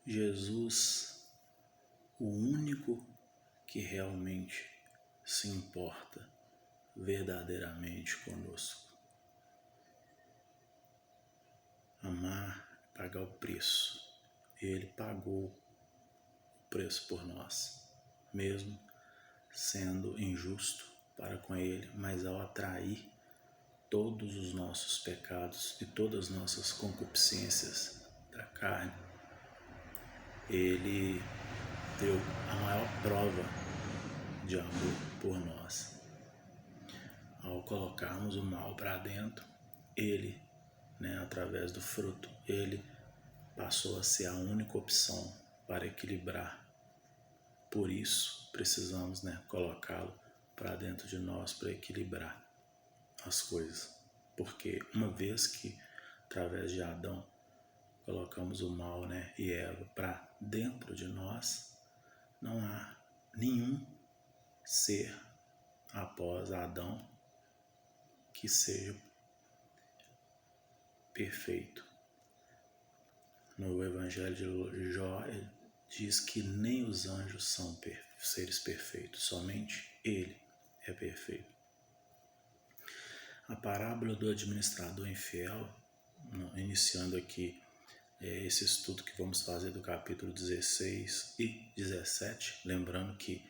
Jesus, o único que realmente se importa verdadeiramente conosco. Amar, pagar o preço. Ele pagou o preço por nós, mesmo sendo injusto para com ele, mas ao atrair todos os nossos pecados e todas as nossas concupiscências da carne, ele deu a maior prova de amor por nós. Ao colocarmos o mal para dentro, ele, através do fruto, ele passou a ser a única opção para equilibrar. Por isso, precisamos colocá-lo para dentro de nós para equilibrar as coisas. Porque uma vez que, através de Adão, colocamos o mal e Eva para dentro de nós, não há nenhum ser após Adão que seja perfeito. No Evangelho de Jó, ele diz que nem os anjos são seres perfeitos, somente ele é perfeito. A parábola do administrador infiel, iniciando aqui esse estudo que vamos fazer do capítulo 16 e 17, lembrando que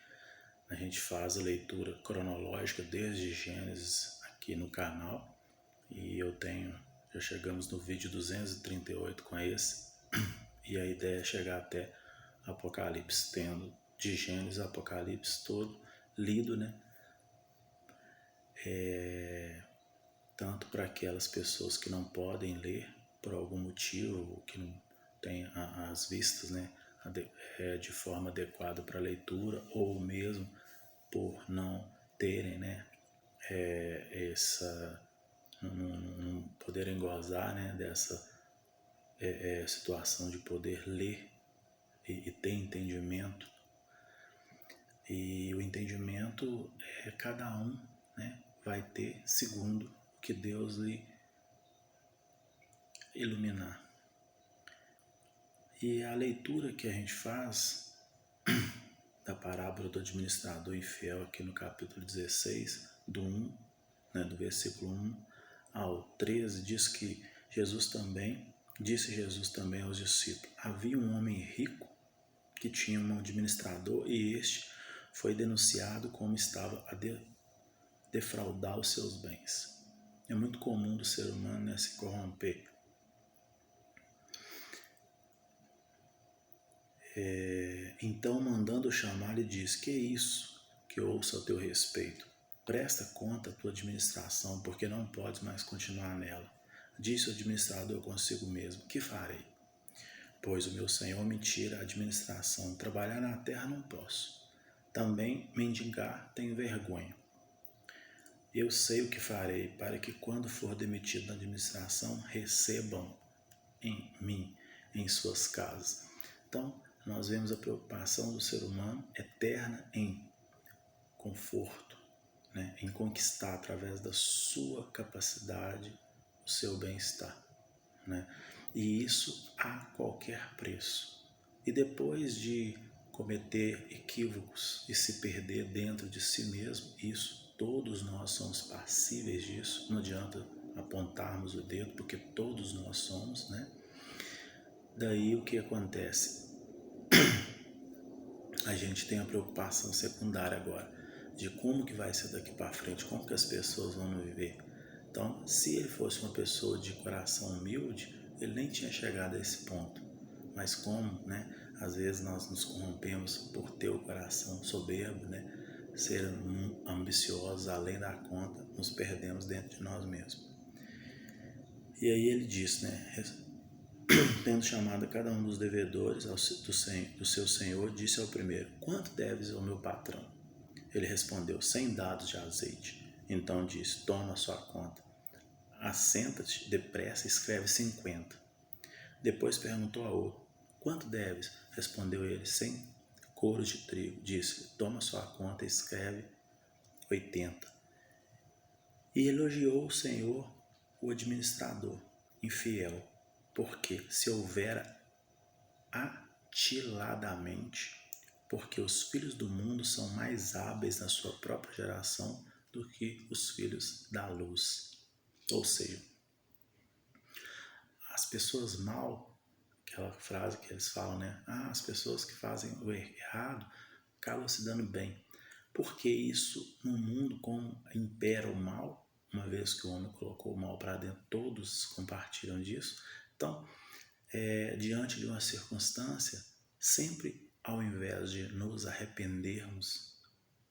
a gente faz a leitura cronológica desde Gênesis aqui no canal, e já chegamos no vídeo 238 com esse, e a ideia é chegar até Apocalipse, tendo de Gênesis a Apocalipse todo lido, tanto para aquelas pessoas que não podem ler por algum motivo, que não têm as vistas de forma adequada para a leitura, ou mesmo por não terem não poderem gozar dessa situação de poder ler e ter entendimento. E o entendimento cada um vai ter segundo o que Deus lhe iluminar. E a leitura que a gente faz da parábola do administrador infiel aqui no capítulo 16, do versículo 1 ao 13, diz que disse Jesus também aos discípulos: havia um homem rico que tinha um administrador, e este foi denunciado como estava a defraudar os seus bens. É muito comum do ser humano se corromper. Então, mandando chamar, lhe diz: que é isso que ouço a teu respeito? Presta conta a tua administração, porque não podes mais continuar nela. Disse o administrador consigo mesmo: que farei? Pois o meu senhor me tira a administração. Trabalhar na terra não posso. Também mendigar tenho vergonha. Eu sei o que farei para que, quando for demitido da administração, recebam em mim, em suas casas. Então, nós vemos a preocupação do ser humano eterna em conforto, em conquistar através da sua capacidade o seu bem-estar. E isso a qualquer preço. E depois de cometer equívocos e se perder dentro de si mesmo, isso, todos nós somos passíveis disso. Não adianta apontarmos o dedo, porque todos nós somos, Daí o que acontece? A gente tem a preocupação secundária agora, de como que vai ser daqui para frente, como que as pessoas vão viver. Então, se ele fosse uma pessoa de coração humilde, ele nem tinha chegado a esse ponto. Mas como, às vezes nós nos corrompemos por ter o coração soberbo, ser ambiciosos além da conta, nos perdemos dentro de nós mesmos. E aí ele diz, tendo chamado cada um dos devedores do seu senhor, disse ao primeiro: quanto deves ao meu patrão? Ele respondeu: 100 dados de azeite. Então disse: toma a sua conta. Assenta-te depressa e escreve 50. Depois perguntou a outro: quanto deves? Respondeu ele: 100 coros de trigo. Disse: toma sua conta e escreve 80. E elogiou o Senhor o administrador infiel, porque se houvera atiladamente, porque os filhos do mundo são mais hábeis na sua própria geração do que os filhos da luz. Ou seja, as pessoas mal, aquela frase que eles falam, né? As pessoas que fazem o errado acabam se dando bem. Porque isso, no mundo como impera o mal, uma vez que o homem colocou o mal para dentro, todos compartilham disso. Então, diante de uma circunstância, sempre ao invés de nos arrependermos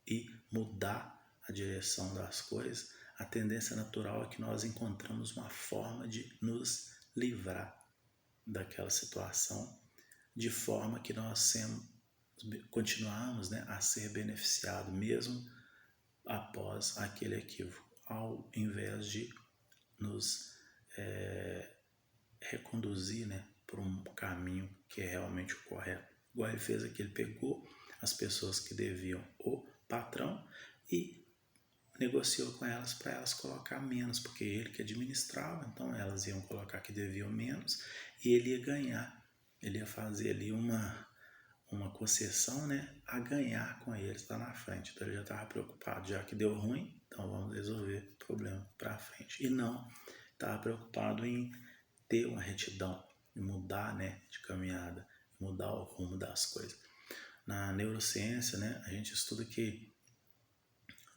e mudar a direção das coisas, a tendência natural é que nós encontramos uma forma de nos livrar daquela situação, de forma que nós continuamos, né, a ser beneficiados mesmo após aquele equívoco, ao invés de nos reconduzir, né, por um caminho que é realmente o correto. Igual ele fez aqui, ele pegou as pessoas que deviam o patrão e negociou com elas para elas colocar menos, porque ele que administrava, então elas iam colocar que deviam menos e ele ia ganhar. Ele ia fazer ali uma concessão, né, a ganhar com eles lá na frente. Então ele já estava preocupado, já que deu ruim, então vamos resolver o problema para frente. E não estava preocupado em ter uma retidão, em mudar, né, de caminhada, mudar o rumo das coisas. Na neurociência, né, a gente estuda que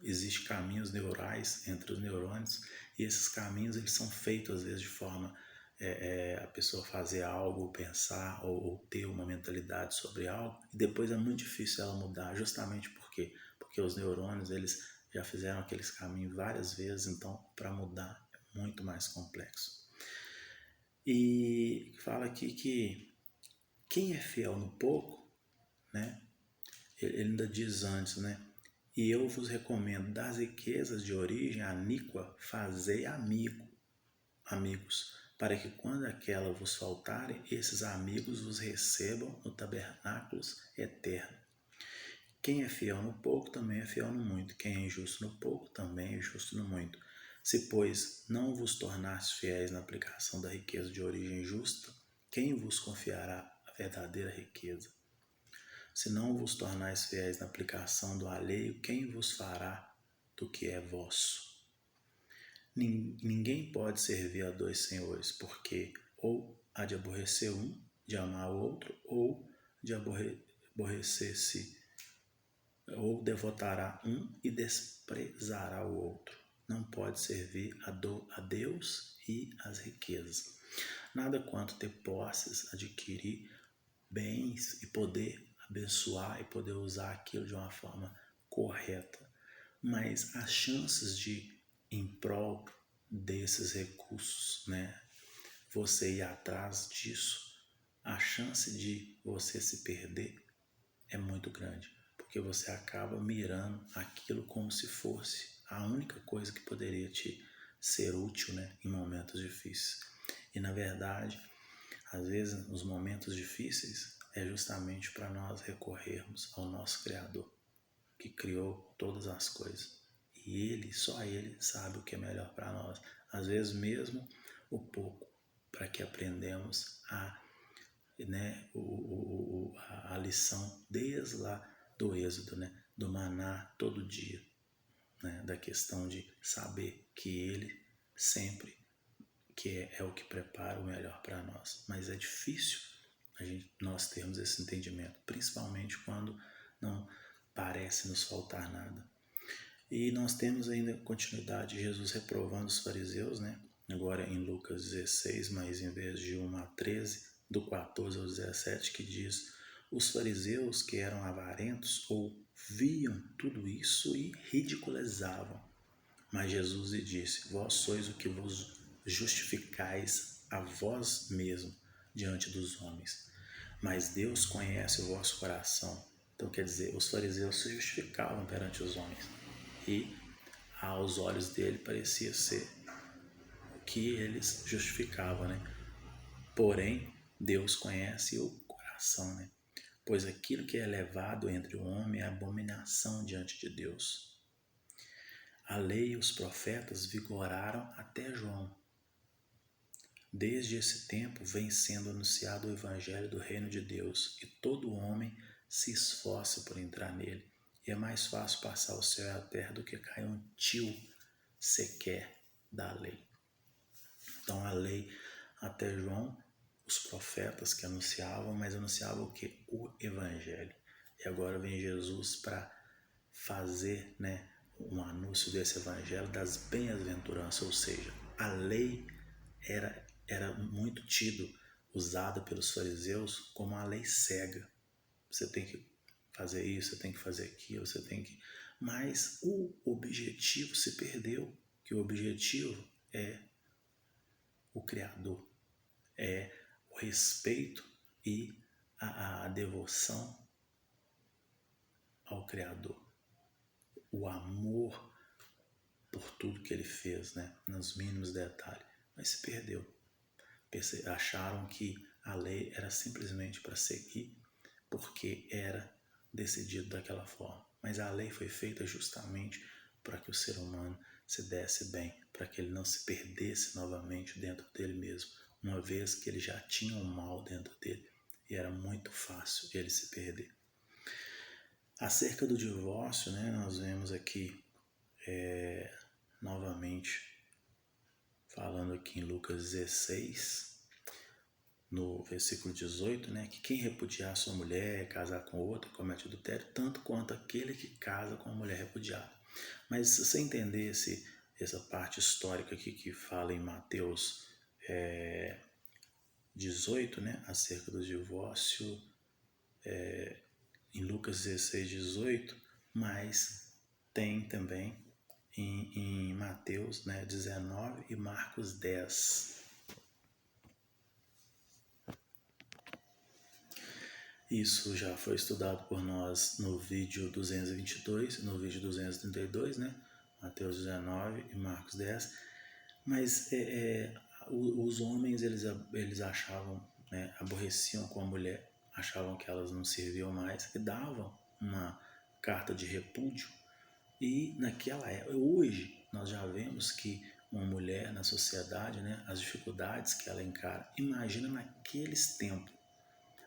existem caminhos neurais entre os neurônios e esses caminhos eles são feitos às vezes de forma a pessoa fazer algo, pensar ou ter uma mentalidade sobre algo e depois é muito difícil ela mudar, justamente porque os neurônios eles já fizeram aqueles caminhos várias vezes, então para mudar é muito mais complexo. E fala aqui que quem é fiel no pouco, né, ele ainda diz antes, né, e eu vos recomendo das riquezas de origem aníqua fazei amigos, para que quando aquela vos faltarem, esses amigos vos recebam no tabernáculo eterno. Quem é fiel no pouco também é fiel no muito. Quem é injusto no pouco também é justo no muito. Se, pois, não vos tornastes fiéis na aplicação da riqueza de origem justa, quem vos confiará a verdadeira riqueza? Se não vos tornais fiéis na aplicação do alheio, quem vos fará do que é vosso? Ninguém pode servir a dois senhores, porque ou há de aborrecer um, de amar o outro, ou de aborrecer-se, ou devotará um e desprezará o outro. Não pode servir a Deus e às riquezas. Nada quanto ter posses, adquirir bens e poder abençoar e poder usar aquilo de uma forma correta. Mas as chances de, em prol desses recursos, né, você ir atrás disso, a chance de você se perder é muito grande, porque você acaba mirando aquilo como se fosse a única coisa que poderia te ser útil, né, em momentos difíceis. E na verdade, às vezes, os momentos difíceis é justamente para nós recorrermos ao nosso Criador, que criou todas as coisas. E Ele, só Ele, sabe o que é melhor para nós. Às vezes mesmo o pouco, para que aprendamos né, a lição desde lá do Êxodo, né, do maná todo dia, né, da questão de saber que Ele sempre que é o que prepara o melhor para nós. Mas é difícil nós termos esse entendimento, principalmente quando não parece nos faltar nada. E nós temos ainda continuidade de Jesus reprovando os fariseus, né? Agora em Lucas 16, mas em vez de 1 a 13, do 14 ao 17, que diz: os fariseus que eram avarentos ouviam tudo isso e ridicularizavam. Mas Jesus lhe disse: vós sois o que vos justificais a vós mesmo diante dos homens, mas Deus conhece o vosso coração. Então quer dizer, os fariseus se justificavam perante os homens e aos olhos dele parecia ser o que eles justificavam, né? Porém, Deus conhece o coração, né? Pois aquilo que é elevado entre o homem é abominação diante de Deus. A lei e os profetas vigoraram até João. Desde esse tempo vem sendo anunciado o evangelho do reino de Deus, e todo homem se esforça por entrar nele. E é mais fácil passar o céu e a terra do que cair um tio sequer da lei. Então a lei até João, os profetas que anunciavam, mas anunciavam o que? O evangelho. E agora vem Jesus para fazer, um anúncio desse evangelho das bem-aventuranças, ou seja, a lei era muito usada pelos fariseus como a lei cega. Você tem que fazer isso, você tem que fazer aquilo, você tem que... Mas o objetivo se perdeu, que o objetivo é o Criador, é o respeito e a devoção ao Criador, o amor por tudo que ele fez, nos mínimos detalhes, mas se perdeu. Acharam que a lei era simplesmente para seguir porque era decidido daquela forma, mas a lei foi feita justamente para que o ser humano se desse bem, para que ele não se perdesse novamente dentro dele mesmo, uma vez que ele já tinha um mal dentro dele e era muito fácil ele se perder. Acerca do divórcio, nós vemos aqui novamente falando aqui em Lucas 16, no versículo 18, que quem repudiar sua mulher, casar com outra, comete adultério, tanto quanto aquele que casa com a mulher repudiada. Mas se você entender essa parte histórica aqui que fala em Mateus 18, acerca do divórcio, em Lucas 16, 18, mas tem também em Mateus 19 e Marcos 10. Isso já foi estudado por nós no vídeo 222 e no vídeo 232, Mateus 19 e Marcos 10. Mas os homens, eles achavam, aborreciam com a mulher, achavam que elas não serviam mais e davam uma carta de repúdio. E naquela época, hoje, nós já vemos que uma mulher na sociedade, as dificuldades que ela encara. Imagina naqueles tempos,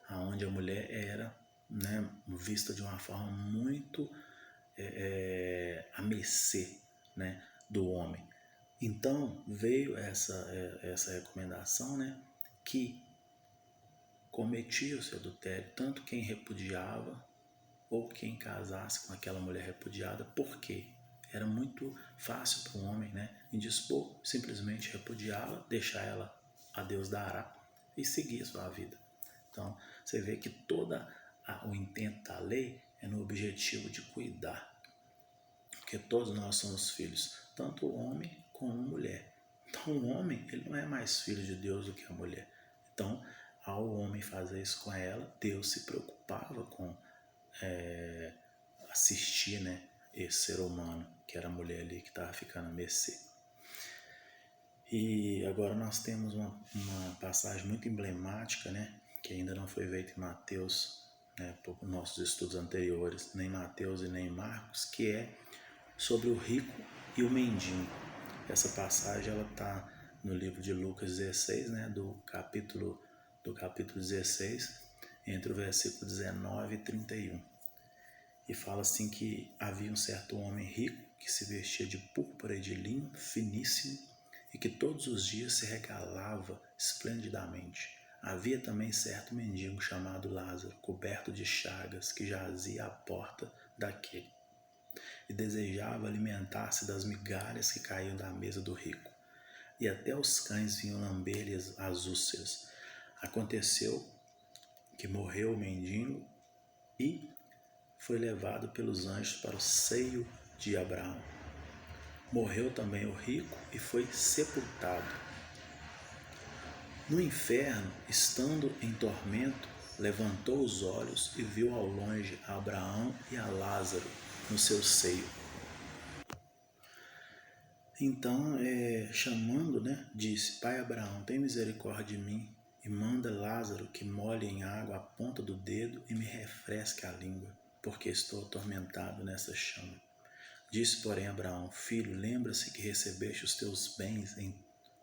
onde a mulher era vista de uma forma muito a mercê do homem. Então veio essa recomendação que cometia o seu adultério, tanto quem repudiava ou quem casasse com aquela mulher repudiada, porque era muito fácil para o homem indispor, simplesmente repudiá-la, deixar ela a Deus dará e seguir a sua vida. Então você vê que todo o intento da lei é no objetivo de cuidar, porque todos nós somos filhos, tanto o homem como a mulher. Então o homem, ele não é mais filho de Deus do que a mulher. Então, ao homem fazer isso com ela, Deus se preocupava com assistir esse ser humano, que era a mulher ali que estava ficando à mercê. E agora nós temos uma passagem muito emblemática, que ainda não foi feita em Mateus, por nossos estudos anteriores, nem Mateus e nem Marcos, que é sobre o rico e o mendigo. Essa passagem ela está no livro de Lucas 16, do capítulo 16, entre o versículo 19 e 31. E fala assim que havia um certo homem rico que se vestia de púrpura e de linho finíssimo e que todos os dias se regalava esplendidamente. Havia também certo mendigo chamado Lázaro, coberto de chagas, que jazia à porta daquele e desejava alimentar-se das migalhas que caíam da mesa do rico. E até os cães vinham lamber-lhe as úlceras. Aconteceu que morreu o mendigo e foi levado pelos anjos para o seio de Abraão. Morreu também o rico e foi sepultado. No inferno, estando em tormento, levantou os olhos e viu ao longe a Abraão e a Lázaro no seu seio. Então, chamando, disse: Pai Abraão, tem misericórdia de mim e manda Lázaro que molhe em água a ponta do dedo e me refresque a língua, porque estou atormentado nessa chama. Disse, porém, Abraão: Filho, lembra-se que recebeste os teus bens em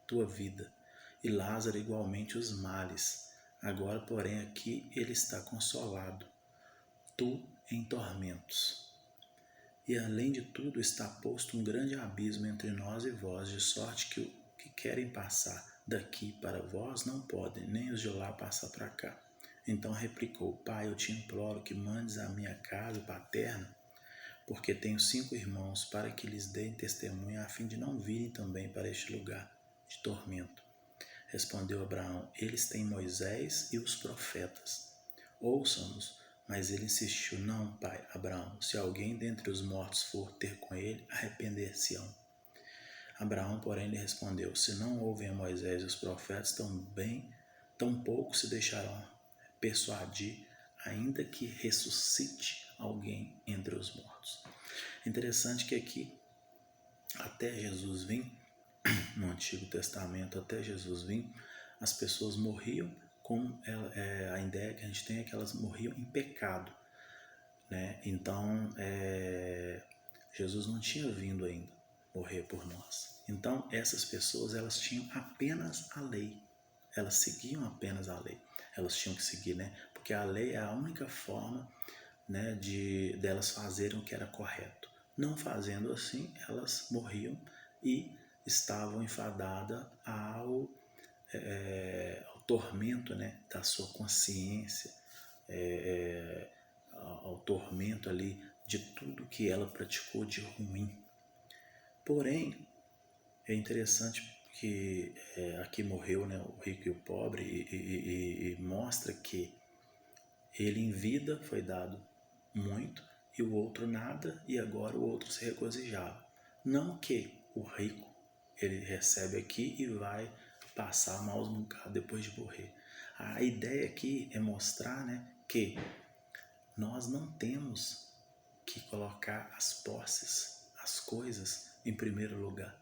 tua vida, e Lázaro igualmente os males. Agora, porém, aqui ele está consolado, tu em tormentos. E além de tudo está posto um grande abismo entre nós e vós, de sorte que o que querem passar daqui para vós não podem, nem os de lá passar para cá. Então replicou: Pai, eu te imploro que mandes à minha casa paterna, porque tenho 5 irmãos, para que lhes deem testemunho, a fim de não virem também para este lugar de tormento. Respondeu Abraão: Eles têm Moisés e os profetas. Ouçam-nos. Mas ele insistiu: Não, pai Abraão, se alguém dentre os mortos for ter com ele, arrepender-se-ão. Abraão, porém, lhe respondeu: Se não ouvem a Moisés e os profetas, tampouco se deixarão persuadir, ainda que ressuscite alguém entre os mortos. Interessante que aqui, até Jesus vir, no Antigo Testamento, até Jesus vir, as pessoas morriam com a ideia que a gente tem é que elas morriam em pecado, né? Então, Jesus não tinha vindo ainda morrer por nós. Então, essas pessoas, elas tinham apenas a lei. Elas seguiam apenas a lei. Elas tinham que seguir, né? Porque a lei é a única forma, né, delas fazerem o que era correto. Não fazendo assim, elas morriam e estavam enfadadas ao tormento, né, da sua consciência, ao tormento ali de tudo que ela praticou de ruim. Porém, é interessante que aqui morreu, né, o rico e o pobre e mostra que ele em vida foi dado muito e o outro nada, e agora o outro se regozijava. Não que o rico ele recebe aqui e vai passar maus bocados depois de morrer. A ideia aqui é mostrar, né, que nós não temos que colocar as posses, as coisas em primeiro lugar.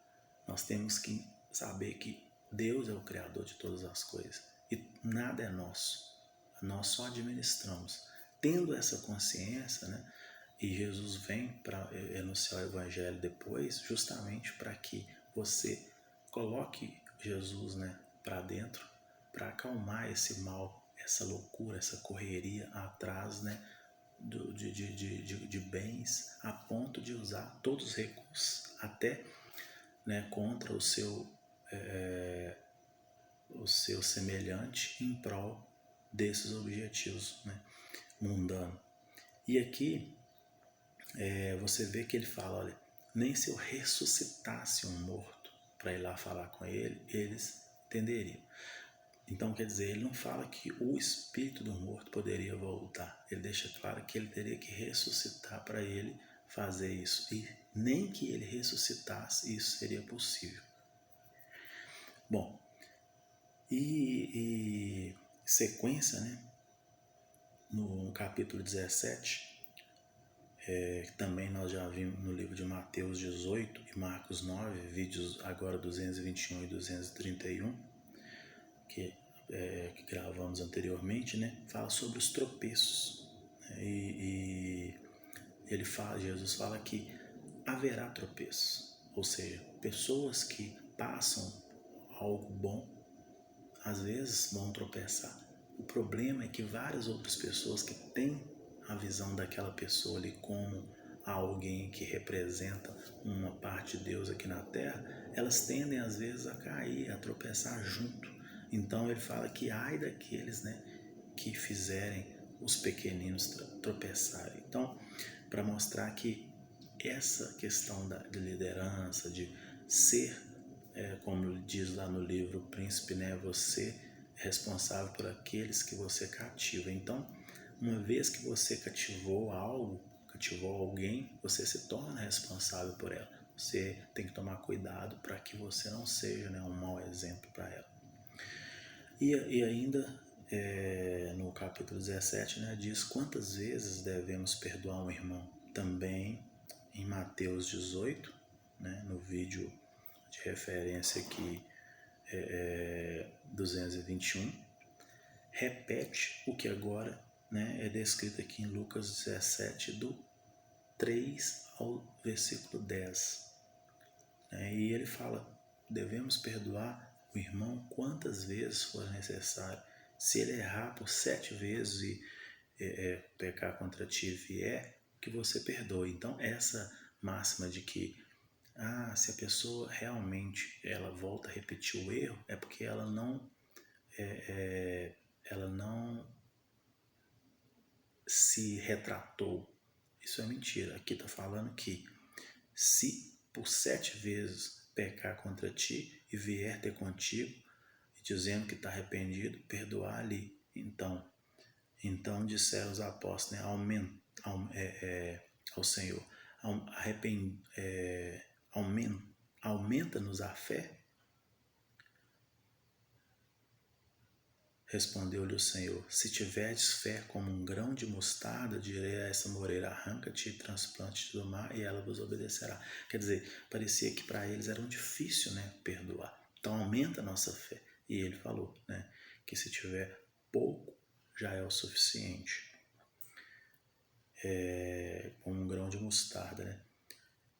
Nós temos que saber que Deus é o Criador de todas as coisas e nada é nosso. Nós só administramos. Tendo essa consciência, né, e Jesus vem para anunciar o Evangelho depois, justamente para que você coloque Jesus, né, para dentro, para acalmar esse mal, essa loucura, essa correria atrás, né, de bens, a ponto de usar todos os recursos, até, né, contra o seu semelhante, em prol desses objetivos, né, mundanos. E aqui você vê que ele fala: olha, nem se eu ressuscitasse um morto para ir lá falar com ele, eles entenderiam. Então, quer dizer, ele não fala que o espírito do morto poderia voltar. Ele deixa claro que ele teria que ressuscitar para ele fazer isso. E nem que ele ressuscitasse, isso seria possível. Bom, e sequência, né? No capítulo 17, que também nós já vimos no livro de Mateus 18 e Marcos 9, vídeos agora 221 e 231, que gravamos anteriormente, né? Fala sobre os tropeços. E Jesus fala que haverá tropeços, ou seja, pessoas que passam algo bom, às vezes vão tropeçar. O problema é que várias outras pessoas que têm a visão daquela pessoa ali como alguém que representa uma parte de Deus aqui na Terra, elas tendem às vezes a cair, a tropeçar junto. Então ele fala que ai daqueles, né, que fizerem os pequeninos tropeçarem. Então, para mostrar que essa questão de liderança, de ser, como diz lá no livro O Príncipe, né, você é responsável por aqueles que você cativa. Então, uma vez que você cativou algo, cativou alguém, você se torna responsável por ela. Você tem que tomar cuidado para que você não seja, né, um mau exemplo para ela. E ainda no capítulo 17, né, diz quantas vezes devemos perdoar um irmão. Também em Mateus 18, né, no vídeo de referência aqui 221, repete o que agora, né, é descrito aqui em Lucas 17, do 3 ao versículo 10. E ele fala: devemos perdoar o irmão quantas vezes for necessário. Se ele errar por 7 vezes e pecar contra ti vier, que você perdoe. Então essa máxima de que se a pessoa realmente ela volta a repetir o erro, é porque ela não se retratou. Isso é mentira. Aqui está falando que se por 7 vezes pecar contra ti e vier ter contigo, dizendo que está arrependido, perdoar ali. Então disseram os apóstolos, né, ao Senhor, aumenta-nos a fé. Respondeu-lhe o Senhor: se tiverdes fé como um grão de mostarda, direi a essa moreira: arranca-te e transplante-te do mar, e ela vos obedecerá. Quer dizer, parecia que para eles era um difícil, né, perdoar. Então aumenta a nossa fé. E ele falou, né, que se tiver pouco, já é o suficiente. Como um grão de mostarda, né?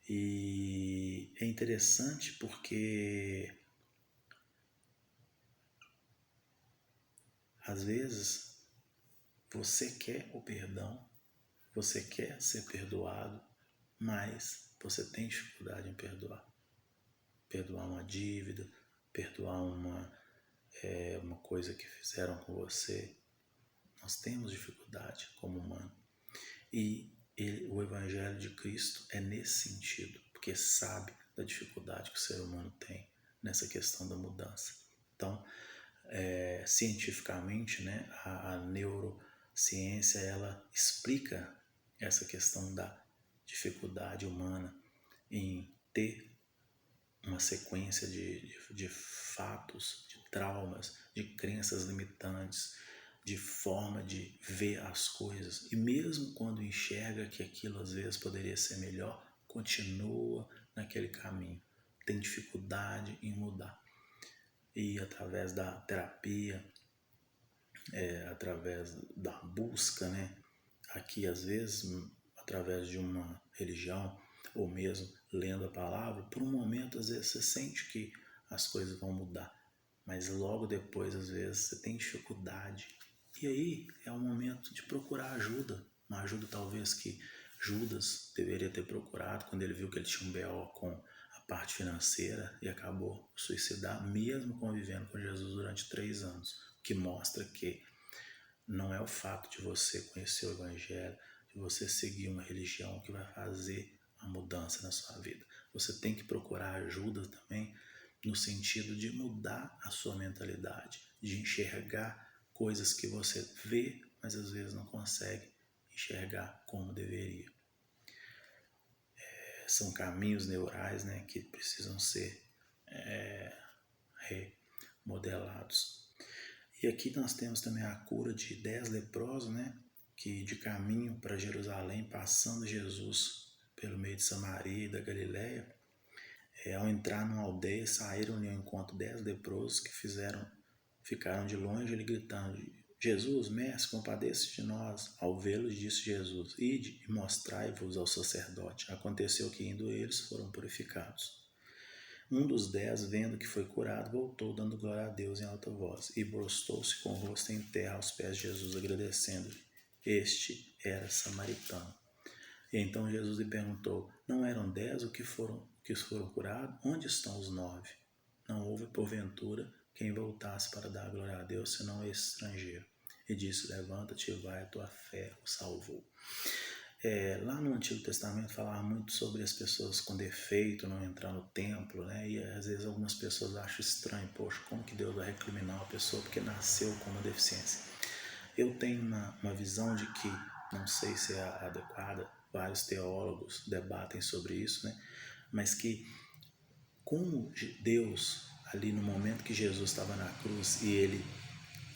E é interessante porque às vezes você quer o perdão, você quer ser perdoado, mas você tem dificuldade em perdoar. Perdoar uma dívida, perdoar uma coisa que fizeram com você. Nós temos dificuldade como humano. E o Evangelho de Cristo é nesse sentido, porque sabe da dificuldade que o ser humano tem nessa questão da mudança. Então, cientificamente, né, a neurociência ela explica essa questão da dificuldade humana em ter uma sequência de fatos, de traumas, de crenças limitantes, de forma de ver as coisas. E mesmo quando enxerga que aquilo às vezes poderia ser melhor, continua naquele caminho. Tem dificuldade em mudar. E através da terapia, através da busca, né? Aqui às vezes, através de uma religião, ou mesmo lendo a palavra, por um momento às vezes você sente que as coisas vão mudar, mas logo depois às vezes você tem dificuldade. E aí é o momento de procurar ajuda, uma ajuda talvez que Judas deveria ter procurado quando ele viu que ele tinha um BO com a parte financeira e acabou suicidar, mesmo convivendo com Jesus durante 3 anos, o que mostra que não é o fato de você conhecer o Evangelho, de você seguir uma religião que vai fazer a mudança na sua vida. Você tem que procurar ajuda também no sentido de mudar a sua mentalidade, de enxergar coisas que você vê, mas às vezes não consegue enxergar como deveria. São caminhos neurais, né, que precisam ser remodelados. E aqui nós temos também a cura de 10 leprosos, né, que de caminho para Jerusalém, passando Jesus pelo meio de Samaria e da Galileia, ao entrar numa aldeia, saíram ao encontro 10 leprosos que ficaram de longe ele gritando: Jesus, mestre, compadece de nós. Ao vê-los, disse Jesus: ide e mostrai-vos ao sacerdote. Aconteceu que, indo eles, foram purificados. Um dos 10, vendo que foi curado, voltou, dando glória a Deus em alta voz, e prostou-se com o rosto em terra aos pés de Jesus, agradecendo-lhe. Este era samaritano. E então Jesus lhe perguntou: não eram 10 os que foram curados? Onde estão os 9? Não houve, porventura, quem voltasse para dar glória a Deus, senão esse estrangeiro. E disse: levanta-te e vai, a tua fé o salvou. Lá no Antigo Testamento falava muito sobre as pessoas com defeito não entrar no templo, né? E às vezes algumas pessoas acham estranho: poxa, como que Deus vai recriminar uma pessoa porque nasceu com uma deficiência? Eu tenho uma visão de que, não sei se é adequada, vários teólogos debatem sobre isso, né? Mas que como Deus, ali no momento que Jesus estava na cruz e ele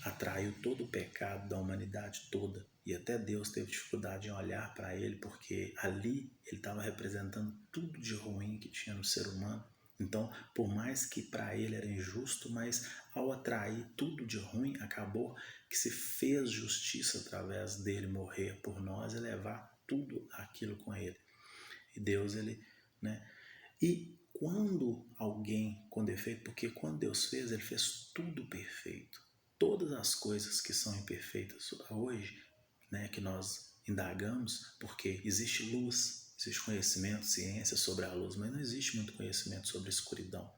atraiu todo o pecado da humanidade toda, e até Deus teve dificuldade em olhar para ele, porque ali ele estava representando tudo de ruim que tinha no ser humano. Então, por mais que para ele era injusto, mas ao atrair tudo de ruim, acabou que se fez justiça através dele morrer por nós e levar tudo aquilo com ele. E Deus, ele, né? E quando alguém com defeito, porque quando Deus fez, Ele fez tudo perfeito. Todas as coisas que são imperfeitas hoje, né, que nós indagamos, porque existe luz, existe conhecimento, ciência sobre a luz, mas não existe muito conhecimento sobre a escuridão,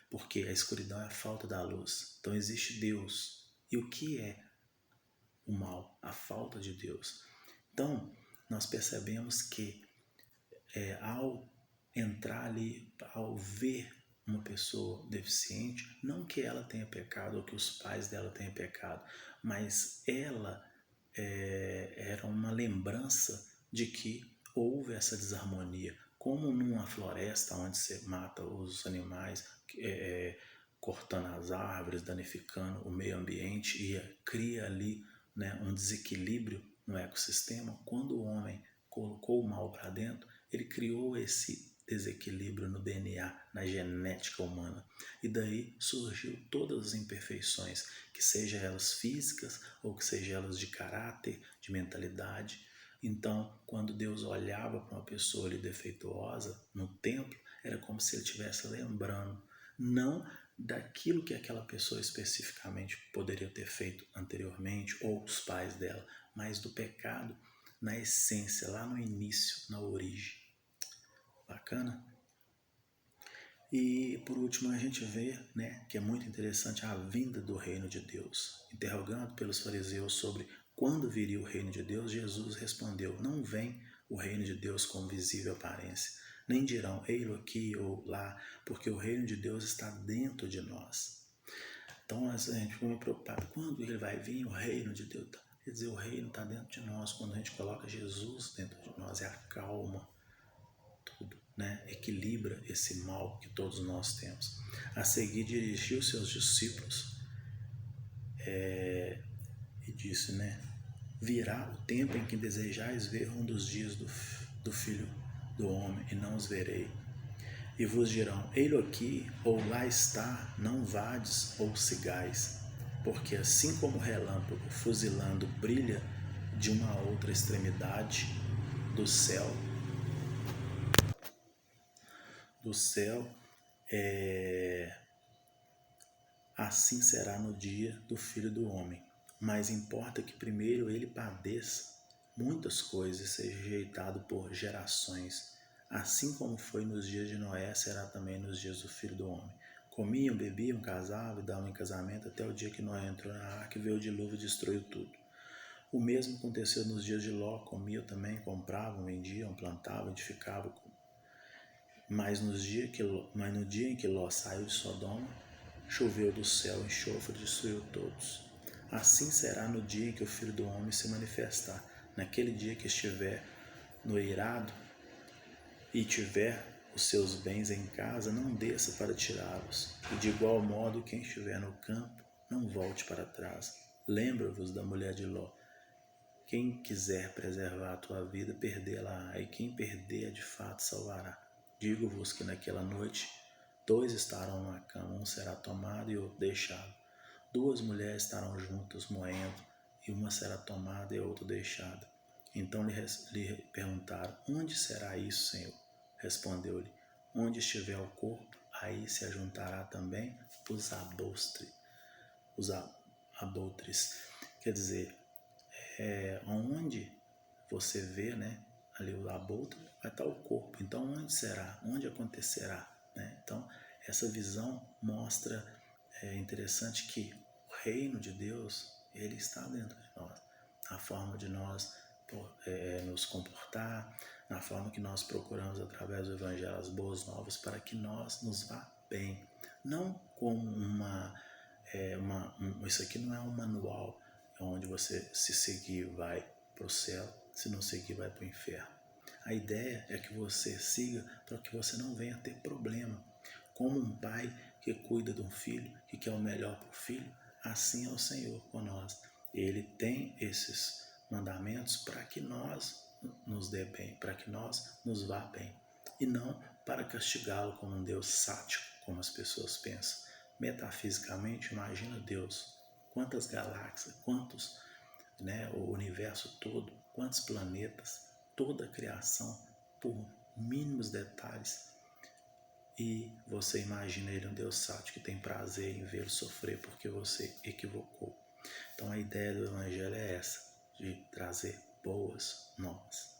porque a escuridão é a falta da luz. Então existe Deus. E o que é o mal? A falta de Deus. Então, nós percebemos que ao entrar ali, ao ver uma pessoa deficiente, não que ela tenha pecado ou que os pais dela tenham pecado, mas ela era uma lembrança de que houve essa desarmonia. Como numa floresta onde você mata os animais, cortando as árvores, danificando o meio ambiente e cria ali, né, um desequilíbrio no ecossistema. Quando o homem colocou o mal para dentro, ele criou esse desequilíbrio no DNA, na genética humana. E daí surgiu todas as imperfeições, que sejam elas físicas ou que sejam elas de caráter, de mentalidade. Então, quando Deus olhava para uma pessoa ali defeituosa no templo, era como se ele estivesse lembrando, não daquilo que aquela pessoa especificamente poderia ter feito anteriormente, ou os pais dela, mas do pecado na essência, lá no início, na origem. Bacana? E por último a gente vê, né, que é muito interessante a vinda do reino de Deus. Interrogado pelos fariseus sobre quando viria o reino de Deus, Jesus respondeu: não vem o reino de Deus com visível aparência, nem dirão ei-lo aqui ou lá, porque o reino de Deus está dentro de nós. Então a gente fica muito preocupado, quando ele vai vir o reino de Deus? Quer dizer, o reino está dentro de nós, quando a gente coloca Jesus dentro de nós, é a calma, tudo, né? Equilibra esse mal que todos nós temos. A seguir dirigiu seus discípulos e disse, né, virá o tempo em que desejais ver um dos dias do Filho do Homem e não os verei. E vos dirão, ei-lo aqui, ou lá está, não vades ou sigais. Porque assim como o relâmpago fuzilando brilha de uma outra extremidade do céu, assim será no dia do Filho do Homem. Mas importa que primeiro ele padeça muitas coisas e seja rejeitado por gerações. Assim como foi nos dias de Noé, será também nos dias do Filho do Homem. Comiam, bebiam, casavam e davam em casamento até o dia que Noé entrou na arca e veio o dilúvio e destruiu tudo. O mesmo aconteceu nos dias de Ló. Comiam também, compravam, vendiam, plantavam, edificavam. Mas no dia em que Ló saiu de Sodoma, choveu do céu enxofre e destruiu todos. Assim será no dia em que o Filho do Homem se manifestar. Naquele dia que estiver no eirado e tiver os seus bens em casa, não desça para tirá-los. E de igual modo, quem estiver no campo, não volte para trás. Lembra-vos da mulher de Ló. Quem quiser preservar a tua vida, perdê-la-á, e quem perder, de fato salvará. Digo-vos que naquela noite 2 estarão numa cama, um será tomado e outro deixado. 2 mulheres estarão juntas moendo, e uma será tomada e a outra deixada. Então lhe perguntaram, onde será isso, Senhor? Respondeu-lhe, onde estiver o corpo, aí se ajuntará também os abutres. Quer dizer, onde você vê, né, ali o abutre, vai estar o corpo. Então onde será? Onde acontecerá? Né? Então essa visão mostra, interessante que o reino de Deus, ele está dentro de nós. A forma de nós nos comportar, na forma que nós procuramos através do Evangelho as boas novas para que nós nos vá bem. Não como isso aqui não é um manual onde você, se seguir, vai para o céu, se não seguir, vai para o inferno. A ideia é que você siga para que você não venha ter problema. Como um pai que cuida de um filho, que quer o melhor para o filho, assim é o Senhor com nós. Ele tem esses mandamentos para que nós nos dê bem, para que nós nos vá bem. E não para castigá-lo como um Deus sádico, como as pessoas pensam. Metafisicamente, imagina Deus. Quantas galáxias, quantos, né, o universo todo, quantos planetas, toda a criação, por mínimos detalhes, e você imagina ele um Deus sádico que tem prazer em vê-lo sofrer porque você equivocou. Então a ideia do Evangelho é essa, de trazer boas novas.